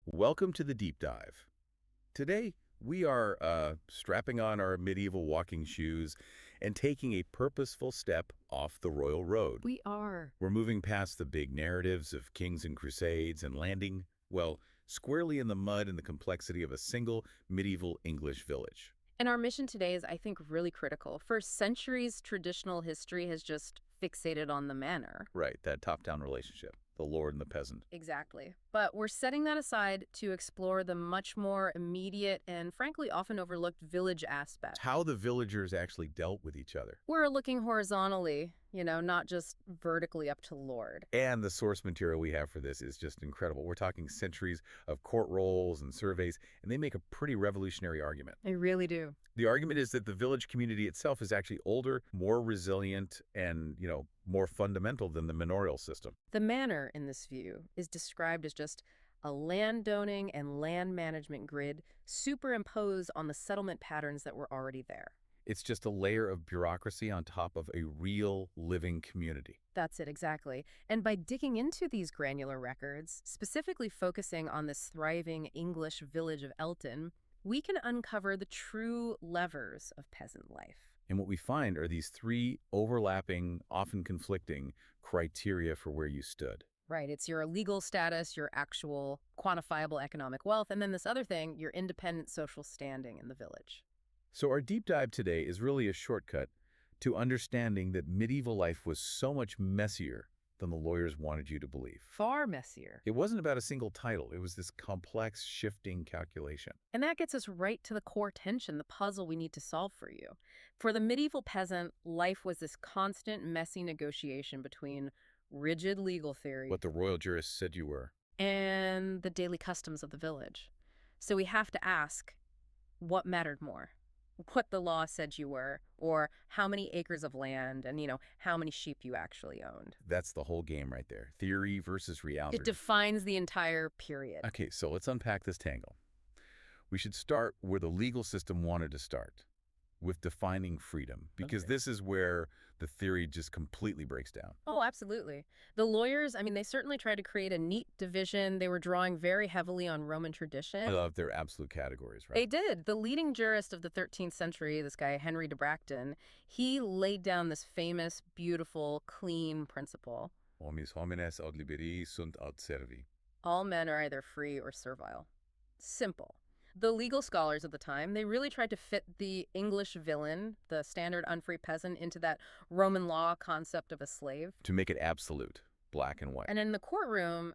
Welcome to the deep dive. Today, we are strapping on our medieval walking shoes and taking a purposeful step off the royal road. We are. We're moving past the big narratives of kings and crusades and landing, well, squarely in the mud and the complexity of a single medieval English village. And our mission today is, I think, really critical. For centuries, traditional history has just fixated on the manor. Right, that top-down relationship, the lord and the peasant. Exactly. But we're setting that aside to explore the much more immediate and, frankly, often overlooked village aspect. How the villagers actually dealt with each other. We're looking horizontally, not just vertically up to Lord. And the source material we have for this is just incredible. We're talking centuries of court rolls and surveys, and they make a pretty revolutionary argument. They really do. The argument is that the village community itself is actually older, more resilient, and, more fundamental than the manorial system. The manor, in this view, is described as just a landowning and land management grid superimposed on the settlement patterns that were already there. It's just a layer of bureaucracy on top of a real living community. That's it, exactly. And by digging into these granular records, specifically focusing on this thriving English village of Elton, we can uncover the true levers of peasant life. And what we find are these three overlapping, often conflicting criteria for where you stood. Right, it's your legal status, your actual quantifiable economic wealth, and then this other thing, your independent social standing in the village. So our deep dive today is really a shortcut to understanding that medieval life was so much messier than the lawyers wanted you to believe. Far messier. It wasn't about a single title. It was this complex, shifting calculation. And that gets us right to the core tension, the puzzle we need to solve for you. For the medieval peasant, life was this constant, messy negotiation between rigid legal theory What the royal jurists said you were. and the daily customs of the village. So we have to ask, what mattered more? What the law said you were, or how many acres of land and, how many sheep you actually owned. That's the whole game right there. Theory versus reality. It defines the entire period. Okay, so let's unpack this tangle. We should start where the legal system wanted to start, with defining freedom, because Okay. this is where the theory just completely breaks down. Oh, absolutely. The lawyers, they certainly tried to create a neat division. They were drawing very heavily on Roman I tradition. love their absolute categories, They right? did. The leading jurist of the 13th century, this guy Henry de Bracton, he laid down this famous, beautiful, clean principle. Homis homines aut liberi sunt aut servi. All men are either free or servile. Simple. The legal scholars of the time, they really tried to fit the English villain, the standard unfree peasant, into that Roman law concept of a slave. To make it absolute, black and white. And in the courtroom,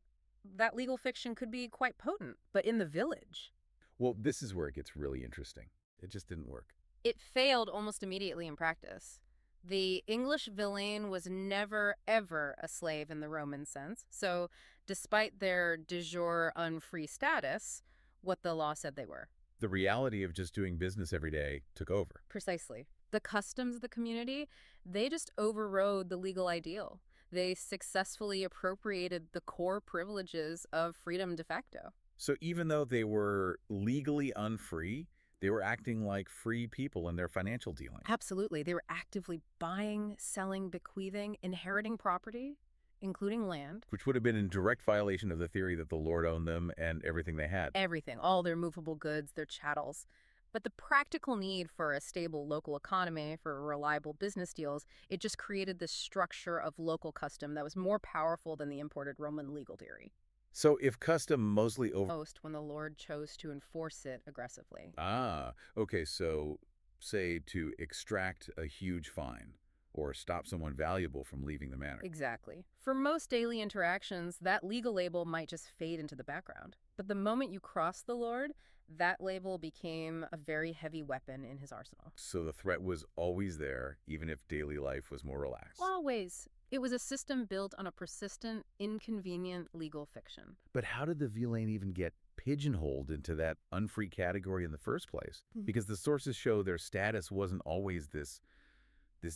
that legal fiction could be quite potent. But in the village, Well, this is where it gets really interesting. It just didn't work. it failed almost immediately in practice. The English villain was never, ever a slave in the Roman sense. So despite their de jure unfree status, what the law said they were. The reality of just doing business every day took over. Precisely. The customs of the community, they just overrode the legal ideal. They successfully appropriated the core privileges of freedom de facto. So even though they were legally unfree, they were acting like free people in their financial dealing. Absolutely. They were actively buying, selling, bequeathing, inheriting property, including land. Which would have been in direct violation of the theory that the Lord owned them and everything they had. Everything, all their movable goods, their chattels. But the practical need for a stable local economy, for reliable business deals, it just created this structure of local custom that was more powerful than the imported Roman legal theory. So if custom mostly over... Most when the Lord chose to enforce it aggressively. Okay, so say to extract a huge fine or stop someone valuable from leaving the manor. Exactly. For most daily interactions, that legal label might just fade into the background. But the moment you cross the Lord, that label became a very heavy weapon in his arsenal. So the threat was always there, even if daily life was more relaxed. Always. It was a system built on a persistent, inconvenient legal fiction. But how did the villain even get pigeonholed into that unfree category in the first place? Because the sources show their status wasn't always this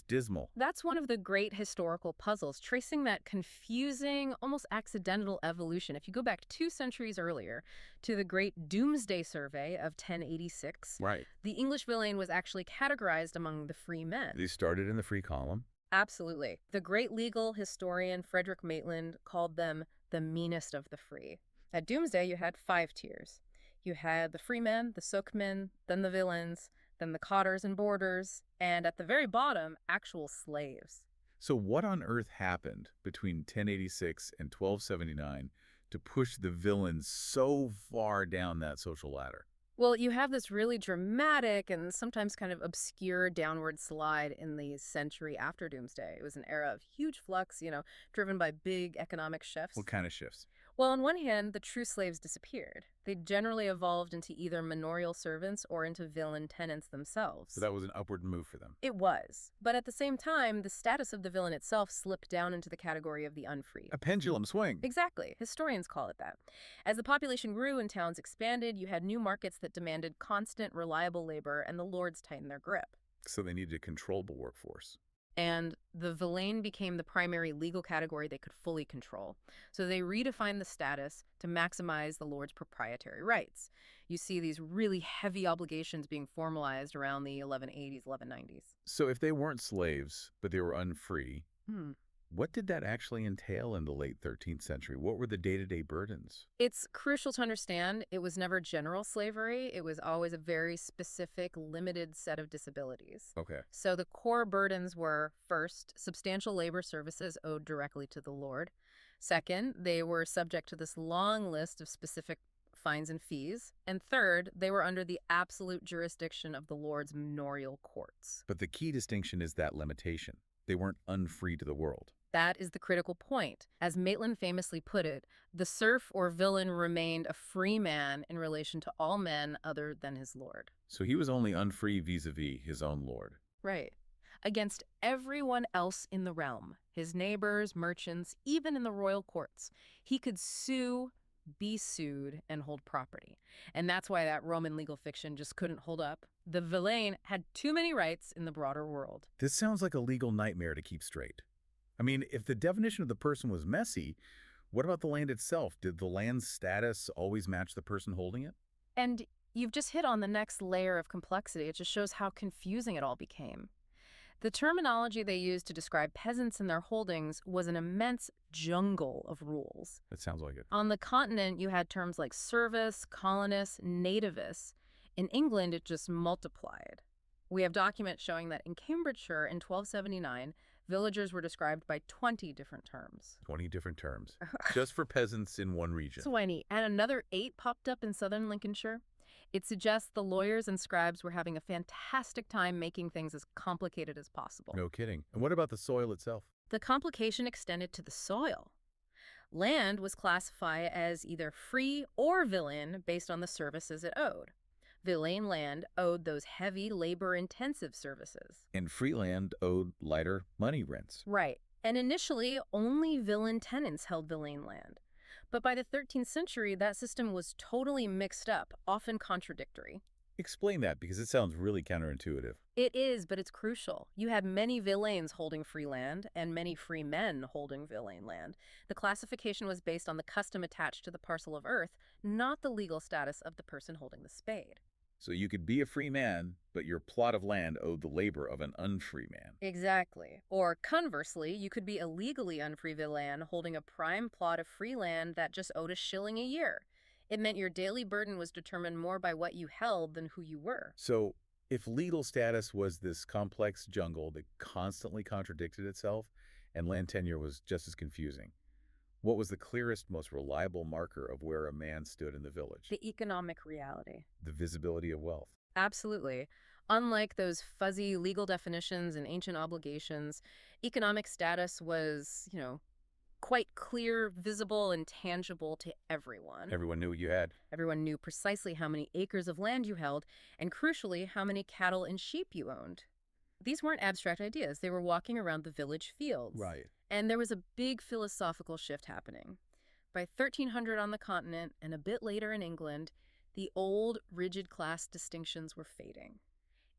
dismal. That's one of the great historical puzzles, tracing that confusing, almost accidental evolution. If you go back 2 centuries earlier to the Great Doomsday Survey of 1086, Right. the English villain was actually categorized among the free men. They started in the free column. Absolutely. The great legal historian Frederick Maitland called them the meanest of the free. At Doomsday, you had 5 tiers. You had the freemen, the soakmen, then the villains, then the cottars and boarders, and at the very bottom, actual slaves. So what on earth happened between 1086 and 1279 to push the villains so far down that social ladder? Well, you have this really dramatic and sometimes kind of obscure downward slide in the century after Doomsday. It was an era of huge flux, driven by big economic shifts. What kind of shifts? Well, on one hand, the true slaves disappeared. They generally evolved into either manorial servants or into villain tenants themselves. So that was an upward move for them. It was. But at the same time, the status of the villain itself slipped down into the category of the unfree. A pendulum swing. Exactly. Historians call it that. As the population grew and towns expanded, you had new markets that demanded constant, reliable labor, and the lords tightened their grip. So they needed a controllable workforce. And the villain became the primary legal category they could fully control. So they redefined the status to maximize the lord's proprietary rights. You see these really heavy obligations being formalized around the 1180s, 1190s. So if they weren't slaves, but they were unfree, Hmm. what did that actually entail in the late 13th century? What were the day-to-day burdens? It's crucial to understand it was never general slavery. It was always a very specific, limited set of disabilities. Okay. So the core burdens were, first, substantial labor services owed directly to the lord. Second, they were subject to this long list of specific fines and fees. And third, they were under the absolute jurisdiction of the lord's manorial courts. But the key distinction is that limitation. They weren't unfree to the world. That is the critical point. As Maitland famously put it, the serf or villain remained a free man in relation to all men other than his lord. So he was only unfree vis-a-vis his own lord. Right. Against everyone else in the realm, his neighbors, merchants, even in the royal courts. He could sue, be sued, and hold property. And that's why that Roman legal fiction just couldn't hold up. The villain had too many rights in the broader world. This sounds like a legal nightmare to keep straight. I mean, if the definition of the person was messy, what about the land itself? Did the land's status always match the person holding it? And you've just hit on the next layer of complexity. It just shows how confusing it all became. The terminology they used to describe peasants and their holdings was an immense jungle of rules. That sounds like it. On the continent, you had terms like service, colonists, nativists. In England, it just multiplied. We have documents showing that in Cambridgeshire in 1279, villagers were described by 20 different terms. 20 different terms. Just for peasants in one region. 20. And another 8 popped up in southern Lincolnshire. It suggests the lawyers and scribes were having a fantastic time making things as complicated as possible. No kidding. And what about the soil itself? The complication extended to the soil. Land was classified as either free or villain based on the services it owed. Villain land owed those heavy, labor-intensive services. And free land owed lighter money rents. Right. And initially, only villain tenants held villain land. But by the 13th century, that system was totally mixed up, often contradictory. Explain that, because it sounds really counterintuitive. It is, but it's crucial. You had many villeins holding free land and many free men holding villain land. The classification was based on the custom attached to the parcel of earth, not the legal status of the person holding the spade. So you could be a free man, but your plot of land owed the labor of an unfree man. Exactly. Or conversely, you could be a legally unfree villain holding a prime plot of free land that just owed a shilling a year. It meant your daily burden was determined more by what you held than who you were. So if legal status was this complex jungle that constantly contradicted itself, and land tenure was just as confusing, what was the clearest, most reliable marker of where a man stood in the village? The economic reality. The visibility of wealth. Absolutely. Unlike those fuzzy legal definitions and ancient obligations, economic status was, quite clear, visible, and tangible to everyone. Everyone knew what you had. Everyone knew precisely how many acres of land you held, and crucially, how many cattle and sheep you owned. These weren't abstract ideas. They were walking around the village fields. Right. And there was a big philosophical shift happening. By 1300 on the continent and a bit later in England, the old, rigid class distinctions were fading.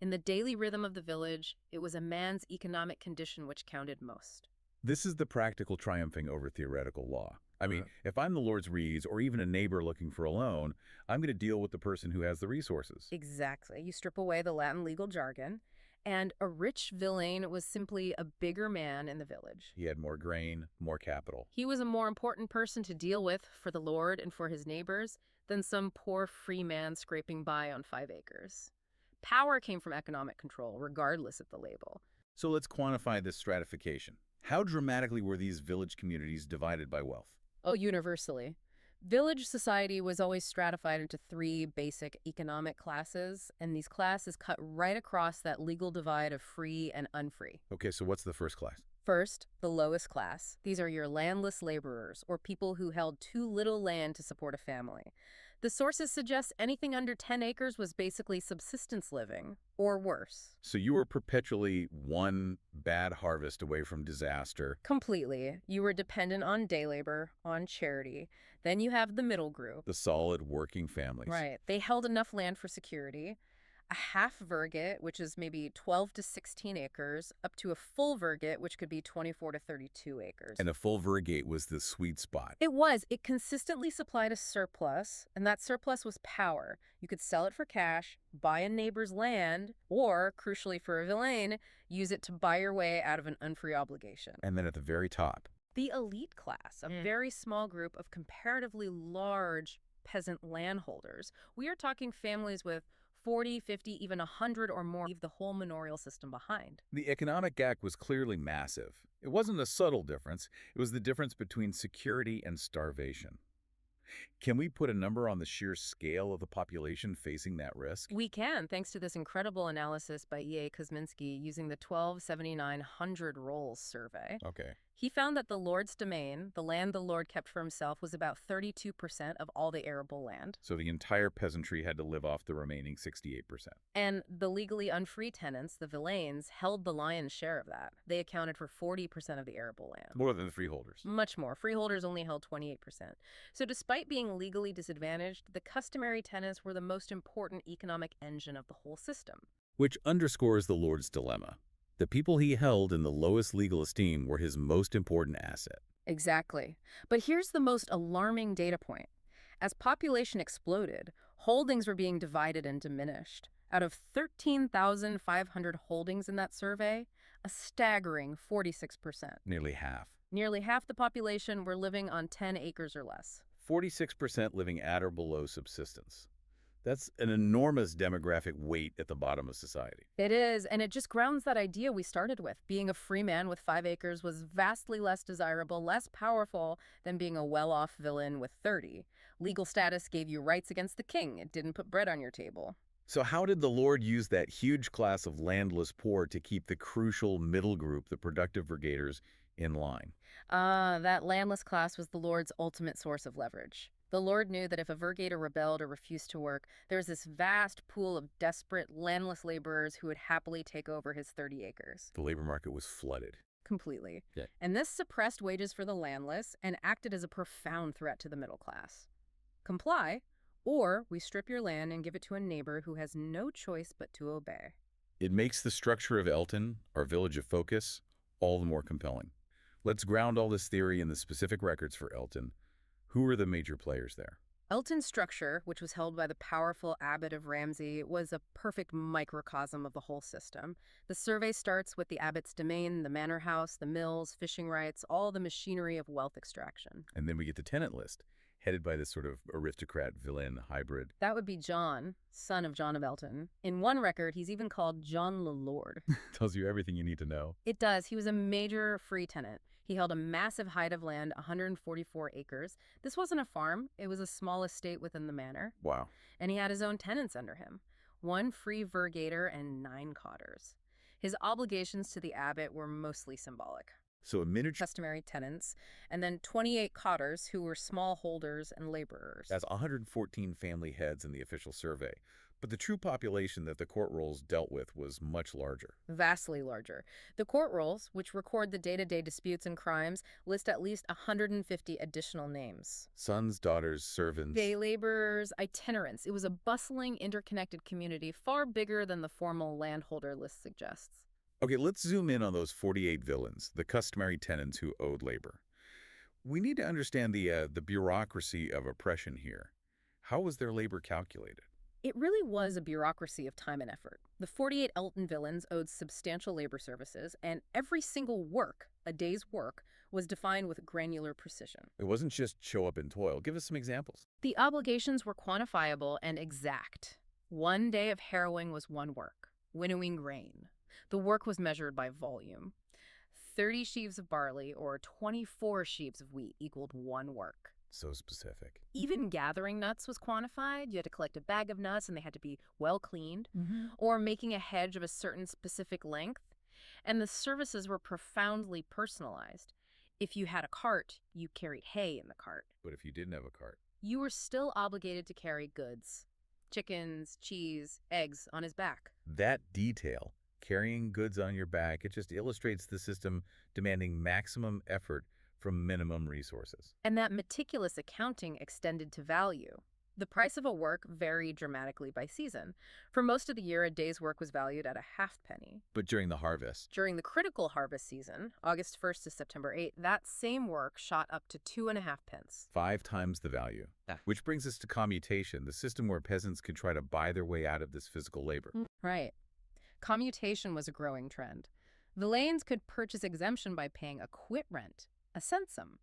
In the daily rhythm of the village, it was a man's economic condition which counted most. This is the practical triumphing over theoretical law. I mean, if I'm the Lord's Reeds or even a neighbor looking for a loan, I'm going to deal with the person who has the resources. Exactly. You strip away the Latin legal jargon, And a rich villain was simply a bigger man in the village. He had more grain, more capital. He was a more important person to deal with for the lord and for his neighbors than some poor free man scraping by on 5 acres. Power came from economic control, regardless of the label. So let's quantify this stratification. How dramatically were these village communities divided by wealth? Oh, universally. Village society was always stratified into 3 basic economic classes, and these classes cut right across that legal divide of free and unfree. Okay, so what's the first class? First, the lowest class. These are your landless laborers, or people who held too little land to support a family. The sources suggest anything under 10 acres was basically subsistence living, or worse. So you were perpetually one bad harvest away from disaster. Completely. You were dependent on day labor, on charity. Then you have the middle group. The solid working families. Right. They held enough land for security. A half virgate, which is maybe 12 to 16 acres, up to a full virgate, which could be 24 to 32 acres. And a full virgate was the sweet spot. It was. It consistently supplied a surplus, and that surplus was power. You could sell it for cash, buy a neighbor's land, or, crucially for a villain, use it to buy your way out of an unfree obligation. And then at the very top, The elite class, a very small group of comparatively large peasant landholders. We are talking families with 40, 50, even 100 or more, leave the whole manorial system behind. the economic gap was clearly massive. It wasn't a subtle difference. It was the difference between security and starvation. Can we put a number on the sheer scale of the population facing that risk? We can, thanks to this incredible analysis by E.A. Kosminski using the 12,790 rolls survey. Okay. He found that the Lord's domain, the land the Lord kept for himself, was about 32% of all the arable land. So the entire peasantry had to live off the remaining 68%. And the legally unfree tenants, the villeins, held the lion's share of that. They accounted for 40% of the arable land. More than the freeholders. Much more. Freeholders only held 28%. So despite being legally disadvantaged, the customary tenants were the most important economic engine of the whole system. Which underscores the Lord's dilemma. The people he held in the lowest legal esteem were his most important asset. Exactly. But here's the most alarming data point. As population exploded, holdings were being divided and diminished. Out of 13,500 holdings in that survey, a staggering 46%. Nearly half. Nearly half the population were living on 10 acres or less. 46% living at or below subsistence. That's an enormous demographic weight at the bottom of society. It is, and it just grounds that idea we started with. Being a free man with 5 acres was vastly less desirable, less powerful than being a well-off villain with 30. Legal status gave you rights against the king. It didn't put bread on your table. So how did the Lord use that huge class of landless poor to keep the crucial middle group, the productive brigaders, in line? That landless class was the Lord's ultimate source of leverage. The Lord knew that if a virgator rebelled or refused to work, there was this vast pool of desperate, landless laborers who would happily take over his 30 acres. The labor market was flooded. Completely. Yeah. And this suppressed wages for the landless and acted as a profound threat to the middle class. Comply, or we strip your land and give it to a neighbor who has no choice but to obey. It makes the structure of Elton, our village of focus, all the more compelling. Let's ground all this theory in the specific records for Elton. Who were the major players there? Elton's structure, which was held by the powerful abbot of Ramsey, was a perfect microcosm of the whole system. The survey starts with the abbot's domain, the manor house, the mills, fishing rights, all the machinery of wealth extraction. And then we get the tenant list, headed by this sort of aristocrat-villain hybrid. That would be John, son of John of Elton. In one record, he's even called John the Lord. Tells you everything you need to know. It does. He was a major free tenant. He held a massive hide of land, 144 acres. This wasn't a farm. It was a small estate within the manor. Wow. And he had his own tenants under him, 1 free virgator and 9 cotters. His obligations to the abbot were mostly symbolic. So a miniature... Customary tenants, and then 28 cotters who were small holders and laborers. That's 114 family heads in the official survey. But the true population that the court rolls dealt with was much larger. Vastly larger. The court rolls, which record the day-to-day disputes and crimes, list at least 150 additional names. Sons, daughters, servants. Day laborers, itinerants. It was a bustling, interconnected community far bigger than the formal landholder list suggests. Okay, let's zoom in on those 48 villains, the customary tenants who owed labor. We need to understand the bureaucracy of oppression here. How was their labor calculated? It really was a bureaucracy of time and effort. The 48 Elton villains owed substantial labor services, and every single work, a day's work, was defined with granular precision. It wasn't just show up and toil. Give us some examples. The obligations were quantifiable and exact. One day of harrowing was one work, winnowing grain. The work was measured by volume. 30 sheaves of barley or 24 sheaves of wheat equaled one work. So specific. Even gathering nuts was quantified. You had to collect a bag of nuts and they had to be well cleaned, or making a hedge of a certain specific length. And the services were profoundly personalized. If you had a cart, you carried hay in the cart. But if you didn't have a cart? You were still obligated to carry goods, chickens, cheese, eggs on his back. That detail, carrying goods on your back, it just illustrates the system demanding maximum effort from minimum resources. And that meticulous accounting extended to value. The price of a work varied dramatically by season. For most of the year, a day's work was valued at a halfpenny. But during the harvest? During the critical harvest season, August 1st to September 8th, that same work shot up to 2.5 pence. 5 times the value. Which brings us to commutation, the system where peasants could try to buy their way out of this physical labor. Right. Commutation was a growing trend. Villeins could purchase exemption by paying a quit rent, a censum.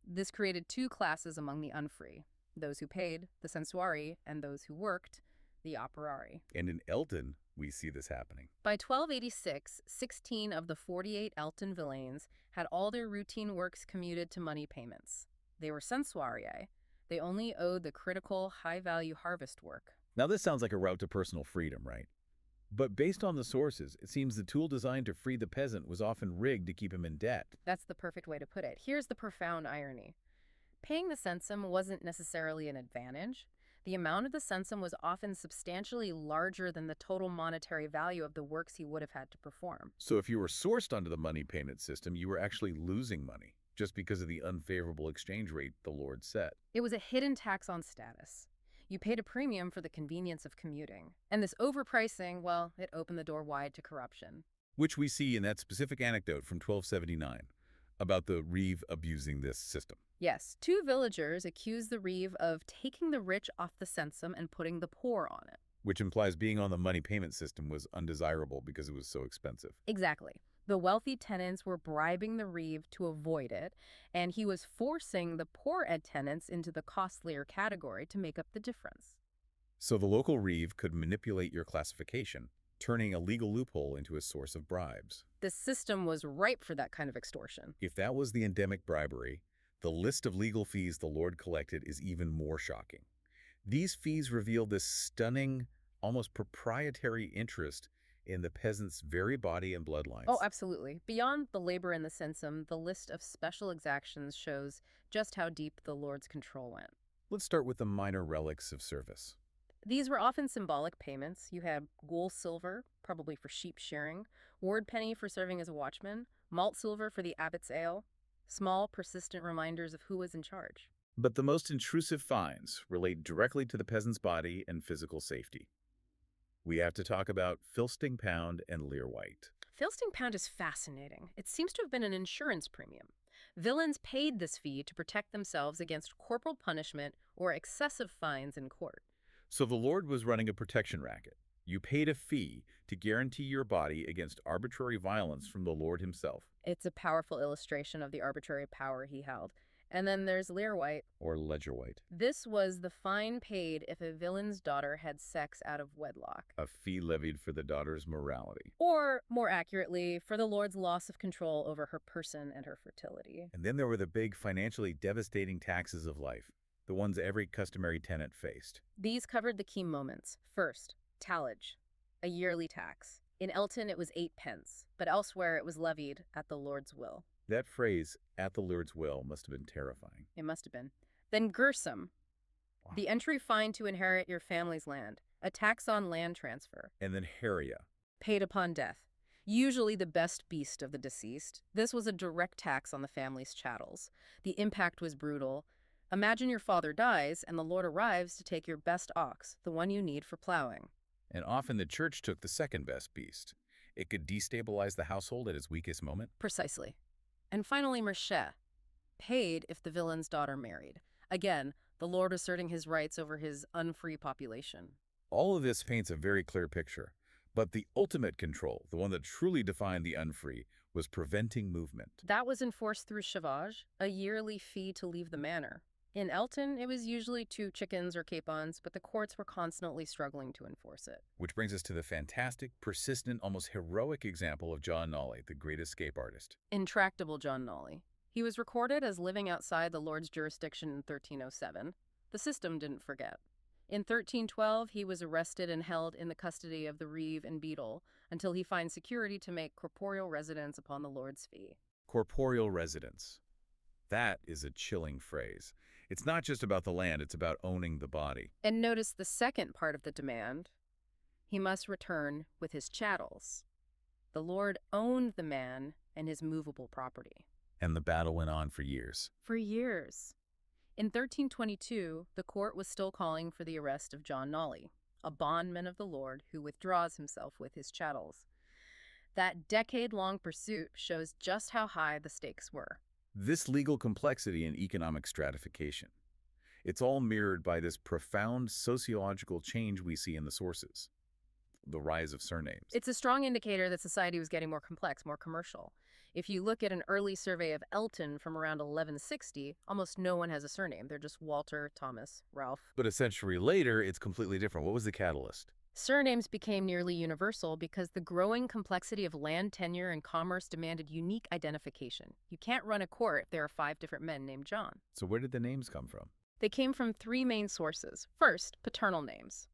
This created two classes among the unfree: those who paid, the censuari, and those who worked, the operari. And in Elton, we see this happening. By 1286, 16 of the 48 Elton villeins had all their routine works commuted to money payments. They were censuarii. They only owed the critical, high-value harvest work. Now this sounds like a route to personal freedom, right? But based on the sources, it seems the tool designed to free the peasant was often rigged to keep him in debt. That's the perfect way to put it. Here's the profound irony. Paying the censum wasn't necessarily an advantage. The amount of the censum was often substantially larger than the total monetary value of the works he would have had to perform. So if you were sourced onto the money payment system, you were actually losing money, just because of the unfavorable exchange rate the Lord set. It was a hidden tax on status. You paid a premium for the convenience of commuting. And this overpricing, well, it opened the door wide to corruption. Which we see in that specific anecdote from 1279 about the reeve abusing this system. Yes, two villagers accused the reeve of taking the rich off the censum and putting the poor on it. Which implies being on the money payment system was undesirable because it was so expensive. Exactly. The wealthy tenants were bribing the reeve to avoid it, and he was forcing the poor tenants into the costlier category to make up the difference. So the local reeve could manipulate your classification, turning a legal loophole into a source of bribes. The system was ripe for that kind of extortion. If that was the endemic bribery, the list of legal fees the Lord collected is even more shocking. These fees reveal this stunning, almost proprietary interest in the peasant's very body and bloodlines. Oh, absolutely. Beyond the labor and the censum, the list of special exactions shows just how deep the Lord's control went. Let's start with the minor relics of service. These were often symbolic payments. You had ghoul silver, probably for sheep shearing, ward penny for serving as a watchman, malt silver for the abbot's ale, small, persistent reminders of who was in charge. But the most intrusive fines relate directly to the peasant's body and physical safety. We have to talk about filsting pound and leer white. Filsting pound is fascinating. It seems to have been an insurance premium. Villains paid this fee to protect themselves against corporal punishment or excessive fines in court. So the Lord was running a protection racket. You paid a fee to guarantee your body against arbitrary violence from the Lord himself. It's a powerful illustration of the arbitrary power he held. And then there's leer white. Or ledger white. This was the fine paid if a villain's daughter had sex out of wedlock. A fee levied for the daughter's morality. Or, more accurately, for the Lord's loss of control over her person and her fertility. And then there were the big financially devastating taxes of life, the ones every customary tenant faced. These covered the key moments. First, tallage, a yearly tax. In Elton, it was 8 pence, but elsewhere it was levied at the Lord's will. That phrase, at the Lord's will, must have been terrifying. It must have been. Then gursum, Wow. the entry fine to inherit your family's land, a tax on land transfer. And then heria. Paid upon death, usually the best beast of the deceased. This was a direct tax on the family's chattels. The impact was brutal. Imagine your father dies and the Lord arrives to take your best ox, the one you need for plowing. And often the church took the second best beast. It could destabilize the household at its weakest moment. Precisely. And finally, merchet, paid if the villain's daughter married. Again, the Lord asserting his rights over his unfree population. All of this paints a very clear picture. But the ultimate control, the one that truly defined the unfree, was preventing movement. That was enforced through chevage, a yearly fee to leave the manor. In Elton, it was usually 2 chickens or capons, but the courts were constantly struggling to enforce it. Which brings us to the fantastic, persistent, almost heroic example of John Nolly, the great escape artist. Intractable John Nolly. He was recorded as living outside the Lord's jurisdiction in 1307. The system didn't forget. In 1312, he was arrested and held in the custody of the reeve and beadle until he finds security to make corporeal residence upon the Lord's fee. Corporeal residence. That is a chilling phrase. It's not just about the land, it's about owning the body. And notice the second part of the demand. He must return with his chattels. The Lord owned the man and his movable property. And the battle went on for years. For years. In 1322, the court was still calling for the arrest of John Nolly, a bondman of the Lord who withdraws himself with his chattels. That decade-long pursuit shows just how high the stakes were. This legal complexity and economic stratification. It's all mirrored by this profound sociological change we see in the sources. The rise of surnames. It's a strong indicator that society was getting more complex, more commercial. If you look at an early survey of Elton from around 1160, almost no one has a surname. They're just Walter, Thomas, Ralph. But a century later, it's completely different. What was the catalyst? Surnames became nearly universal because the growing complexity of land tenure and commerce demanded unique identification. You can't run a court if there are 5 different men named John. So where did the names come from? They came from 3 main sources. First, paternal names.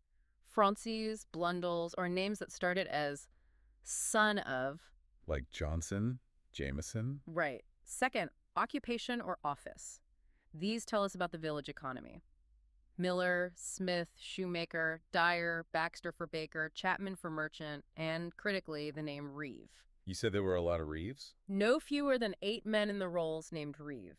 Frances, Blundell's, or names that started as son of. Like Johnson, Jameson? Right. Second, occupation or office. These tell us about the village economy. Miller, Smith, shoemaker, dyer, Baxter for baker, Chapman for merchant, and, critically, the name reeve. You said there were a lot of reeves? No fewer than 8 men in the rolls named reeve.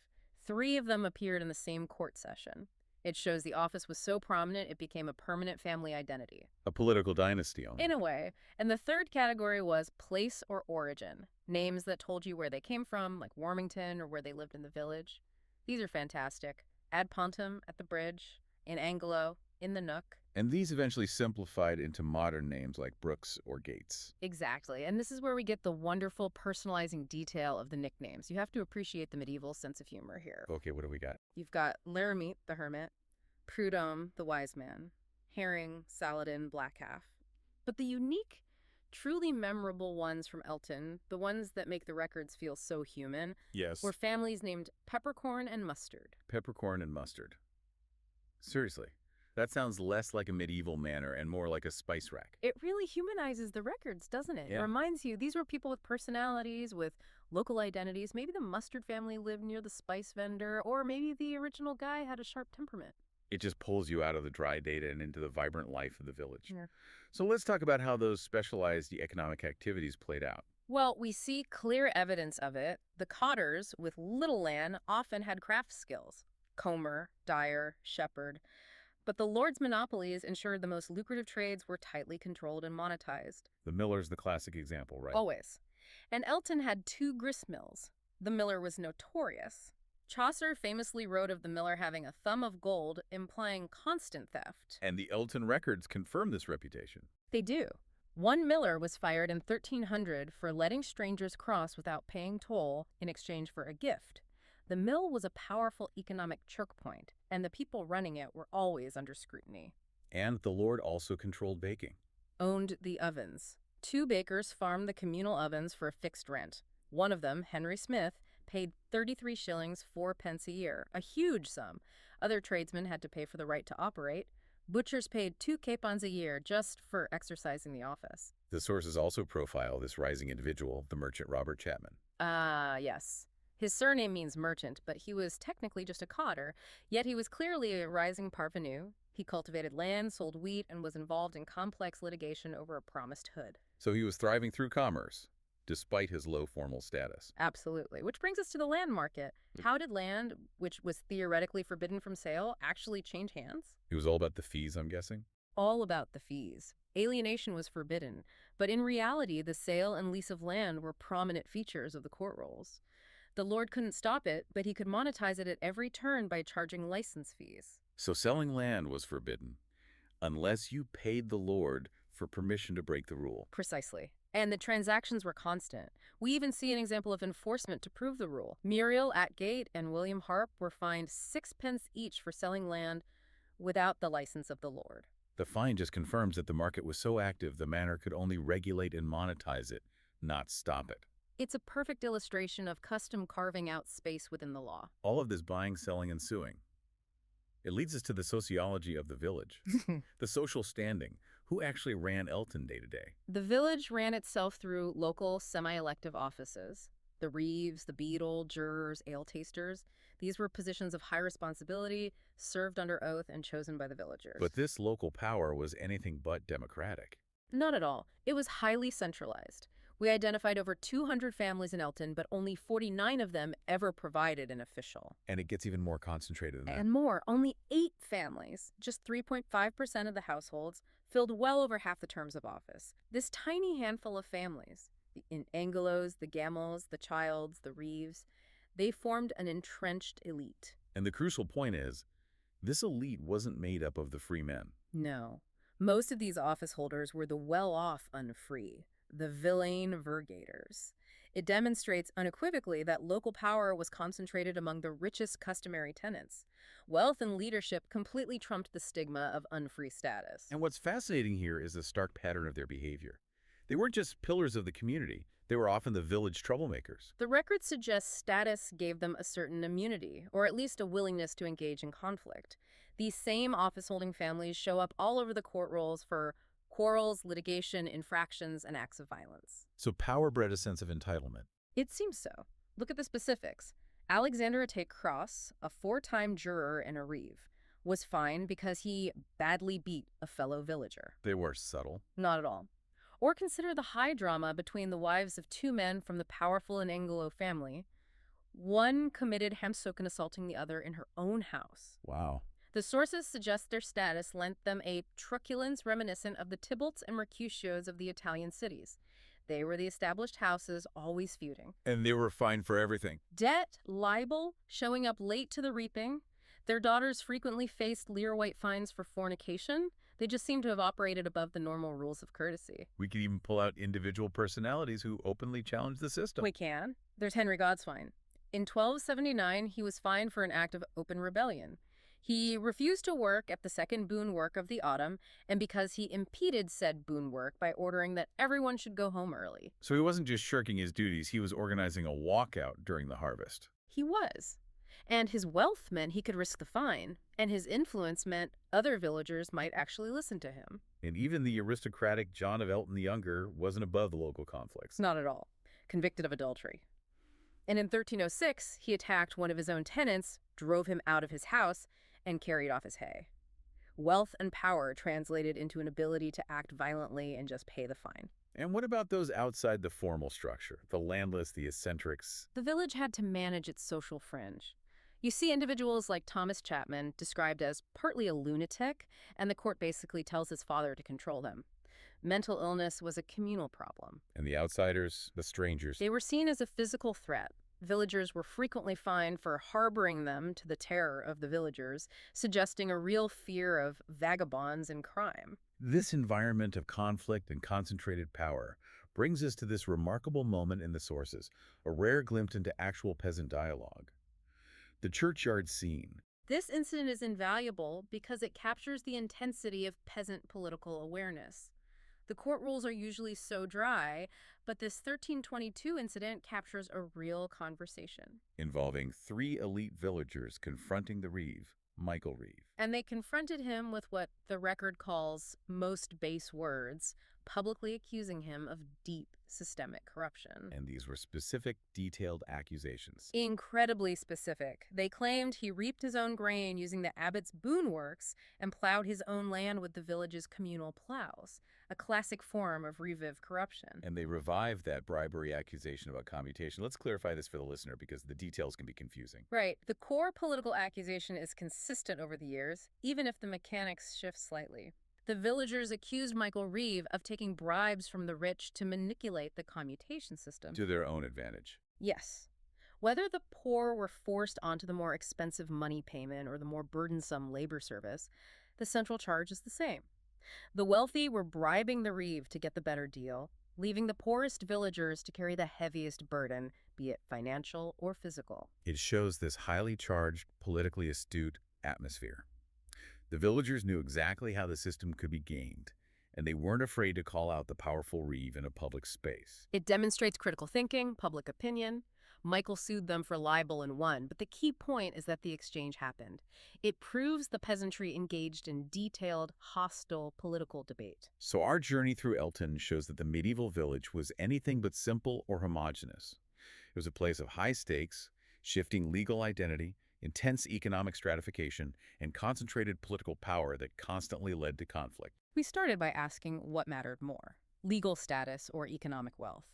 3 of them appeared in the same court session. It shows the office was so prominent it became a permanent family identity. A political dynasty almost. In a way. And the third category was place or origin. Names that told you where they came from, like Warmington, or where they lived in the village. These are fantastic. Ad Pontem at the bridge, in Angelo, in the Nook. And these eventually simplified into modern names like Brooks or Gates. Exactly. And this is where we get the wonderful personalizing detail of the nicknames. You have to appreciate the medieval sense of humor here. Okay, what do we got? You've got Laramie, the hermit, Prudhomme, the wise man, Herring, Saladin, Black Calf. But the unique, truly memorable ones from Elton, the ones that make the records feel so human, Yes. were families named Peppercorn and Mustard. Peppercorn and mustard. Seriously, that sounds less like a medieval manor and more like a spice rack. It really humanizes the records, doesn't it? Yeah. It reminds you, these were people with personalities, with local identities. Maybe the Mustard family lived near the spice vendor, or maybe the original guy had a sharp temperament. It just pulls you out of the dry data and into the vibrant life of the village. Yeah. So let's talk about how those specialized economic activities played out. Well, we see clear evidence of it. The cotters with little land often had craft skills. Comber, dyer, shepherd. But the lord's monopolies ensured the most lucrative trades were tightly controlled and monetized. The miller's the classic example, right? Always. And Elton had 2 grist mills. The miller was notorious. Chaucer famously wrote of the miller having a thumb of gold, implying constant theft. And the Elton records confirm this reputation. They do. One miller was fired in 1300 for letting strangers cross without paying toll in exchange for a gift. The mill was a powerful economic choke point, and the people running it were always under scrutiny. And the lord also controlled baking. Owned the ovens. 2 bakers farmed the communal ovens for a fixed rent. One of them, Henry Smith, paid 33 shillings 4 pence a year, a huge sum. Other tradesmen had to pay for the right to operate. Butchers paid 2 capons a year just for exercising the office. The sources also profile this rising individual, the merchant Robert Chapman. Yes. His surname means merchant, but he was technically just a cotter, yet he was clearly a rising parvenu. He cultivated land, sold wheat, and was involved in complex litigation over a promised hood. So he was thriving through commerce, despite his low formal status. Absolutely. Which brings us to the land market. How did land, which was theoretically forbidden from sale, actually change hands? It was all about the fees, I'm guessing? All about the fees. Alienation was forbidden, but in reality, the sale and lease of land were prominent features of the court rolls. The lord couldn't stop it, but he could monetize it at every turn by charging license fees. So selling land was forbidden. unless you paid the lord for permission to break the rule. Precisely. And the transactions were constant. We even see an example of enforcement to prove the rule. Muriel Atgate and William Harp were fined 6 pence each for selling land without the license of the lord. The fine just confirms that the market was so active the manor could only regulate and monetize it, not stop it. It's a perfect illustration of custom carving out space within the law. All of this buying, selling, and suing. It leads us to the sociology of the village, the social standing. Who actually ran Elton day to day? The village ran itself through local semi-elective offices. The reeves, the beadle, jurors, ale tasters. These were positions of high responsibility, served under oath, and chosen by the villagers. But this local power was anything but democratic. Not at all. It was highly centralized. We identified over 200 families in Elton, but only 49 of them ever provided an official. And it gets even more concentrated than that. And more, only 8 families, just 3.5% of the households, filled well over half the terms of office. This tiny handful of families, the Angelos, the Gamels, the Childs, the Reeves, they formed an entrenched elite. And the crucial point is, this elite wasn't made up of the free men. No. Most of these office holders were the well-off unfree, the villain vergators. It demonstrates unequivocally that local power was concentrated among the richest customary tenants. Wealth and leadership completely trumped the stigma of unfree status. And what's fascinating here is the stark pattern of their behavior. They weren't just pillars of the community. They were often the village troublemakers. The record suggests status gave them a certain immunity, or at least a willingness to engage in conflict. These same office-holding families show up all over the court rolls for quarrels, litigation, infractions, and acts of violence. So power bred a sense of entitlement. It seems so. Look at the specifics. Alexander Tate Cross, a 4-time juror and a reeve, was fined because he badly beat a fellow villager. They were subtle. Not at all. Or consider the high drama between the wives of 2 men from the powerful and Anglo family. One committed hamsook and assaulting the other in her own house. Wow. The sources suggest their status lent them a truculence reminiscent of the Tybalts and Mercutios of the Italian cities. They were the established houses, always feuding. And they were fined for everything. Debt, libel, showing up late to the reaping. Their daughters frequently faced leer-white fines for fornication. They just seem to have operated above the normal rules of courtesy. We could even pull out individual personalities who openly challenged the system. We can. There's Henry Godeswine. In 1279, he was fined for an act of open rebellion. He refused to work at the second boon work of the autumn, and because he impeded said boon work by ordering that everyone should go home early. So he wasn't just shirking his duties, he was organizing a walkout during the harvest. He was. And his wealth meant he could risk the fine, and his influence meant other villagers might actually listen to him. And even the aristocratic John of Elton the Younger wasn't above the local conflicts. Not at all. Convicted of adultery. And in 1306, he attacked one of his own tenants, drove him out of his house, and carried off his hay. Wealth and power translated into an ability to act violently and just pay the fine. And what about those outside the formal structure, the landless, the eccentrics? The village had to manage its social fringe. You see individuals like Thomas Chapman described as partly a lunatic, and the court basically tells his father to control him. Mental illness was a communal problem. And the outsiders, the strangers. They were seen as a physical threat. Villagers were frequently fined for harboring them to the terror of the villagers, suggesting a real fear of vagabonds and crime. This environment of conflict and concentrated power brings us to this remarkable moment in the sources, a rare glimpse into actual peasant dialogue. The churchyard scene. This incident is invaluable because it captures the intensity of peasant political awareness. The court rules are usually so dry, but this 1322 incident captures a real conversation. Involving 3 elite villagers confronting the reeve, Michael Reeve. And they confronted him with what the record calls most base words, publicly accusing him of deep systemic corruption. And these were specific, detailed accusations. Incredibly specific. They claimed he reaped his own grain using the abbot's boon works and plowed his own land with the village's communal plows, a classic form of revive corruption. And they revived that bribery accusation about commutation. Let's clarify this for the listener because the details can be confusing. Right. The core political accusation is consistent over the years, even if the mechanics shift slightly. The villagers accused Michael Reeve of taking bribes from the rich to manipulate the commutation system. To their own advantage. Yes. Whether the poor were forced onto the more expensive money payment or the more burdensome labor service, the central charge is the same. The wealthy were bribing the reeve to get the better deal, leaving the poorest villagers to carry the heaviest burden, be it financial or physical. It shows this highly charged, politically astute atmosphere. The villagers knew exactly how the system could be gamed, and they weren't afraid to call out the powerful reeve in a public space. It demonstrates critical thinking, public opinion. Michael sued them for libel and won, but the key point is that the exchange happened. It proves the peasantry engaged in detailed, hostile political debate. So our journey through Elton shows that the medieval village was anything but simple or homogeneous. It was a place of high stakes, shifting legal identity, intense economic stratification, and concentrated political power that constantly led to conflict. We started by asking what mattered more, legal status or economic wealth.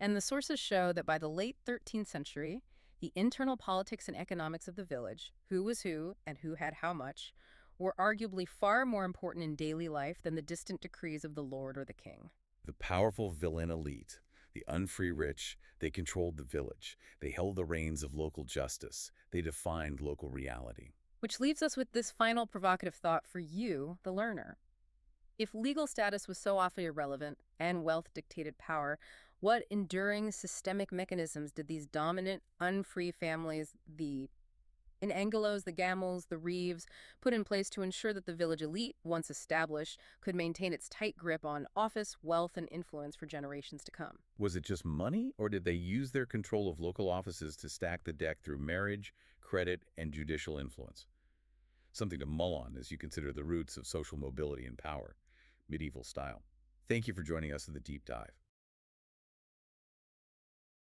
And the sources show that by the late 13th century, the internal politics and economics of the village, who was who and who had how much, were arguably far more important in daily life than the distant decrees of the lord or the king. The powerful villain elite, the unfree rich, they controlled the village. They held the reins of local justice. They defined local reality. Which leaves us with this final provocative thought for you, the learner. If legal status was so often irrelevant and wealth dictated power, what enduring systemic mechanisms did these dominant, unfree families, in Angelos, the Gamels, the Reeves, put in place to ensure that the village elite, once established, could maintain its tight grip on office, wealth, and influence for generations to come? Was it just money, or did they use their control of local offices to stack the deck through marriage, credit, and judicial influence? Something to mull on as you consider the roots of social mobility and power, medieval style. Thank you for joining us in the deep dive.